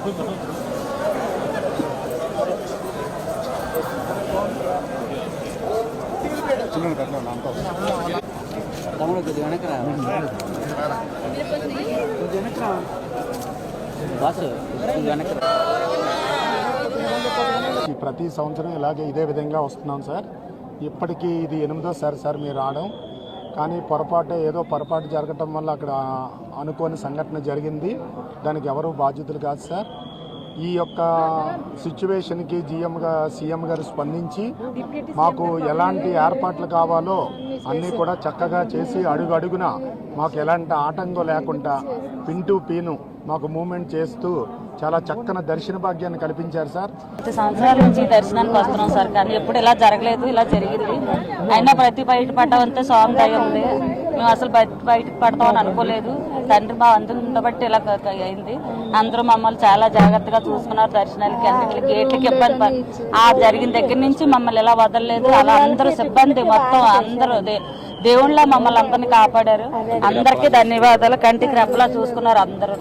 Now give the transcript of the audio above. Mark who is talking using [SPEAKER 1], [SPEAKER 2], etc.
[SPEAKER 1] ప్రతి సంవత్సరం ఇలాగే ఇదే విధంగా వస్తున్నాం సార్. ఇప్పటికీ ఇది 8వ సార్ మీరు రావడం. కానీ ఏదో పొరపాటు జరగటం వల్ల అక్కడ అనుకోని సంఘటన జరిగింది. దానికి ఎవరు బాధ్యతలు కాదు సార్. ఈ యొక్క సిచ్యువేషన్కి సీఎం గారు స్పందించి మాకు ఎలాంటి ఏర్పాట్లు కావాలో అన్నీ కూడా చక్కగా చేసి అడుగున మాకు ఎలాంటి ఆటంకం లేకుండా పిన్ టు పిన్ మాకు మూవ్మెంట్ చేస్తూ చాలా చక్కని దర్శన భాగ్యాన్ని కల్పించారు సార్.
[SPEAKER 2] 10 సంవత్సరాల నుంచి దర్శనానికి వస్తున్నాం సార్, కానీ ఎప్పుడు ఇలా జరగలేదు. ఇలా జరిగింది. అయినా ప్రతి బయట పడ్డామంటే స్వామి దయ ఉంది. మేము అసలు బయటకు పడతామని అనుకోలేదు. తండ్రి మా అందరూ ఉండబట్టి ఇలా అయింది. అందరూ మమ్మల్ని చాలా జాగ్రత్తగా చూసుకున్నారు. దర్శనాలకి అన్నింటికి గేట్లకి ఇబ్బంది జరిగిన దగ్గర నుంచి మమ్మల్ని ఇలా వదలలేదు. అలా అందరూ సిబ్బంది మొత్తం అందరూ దేవుళ్ళ మమ్మల్ని అందరినీ కాపాడారు. అందరికీ ధన్యవాదాలు. కంటికి రెప్పలా చూసుకున్నారు అందరూ.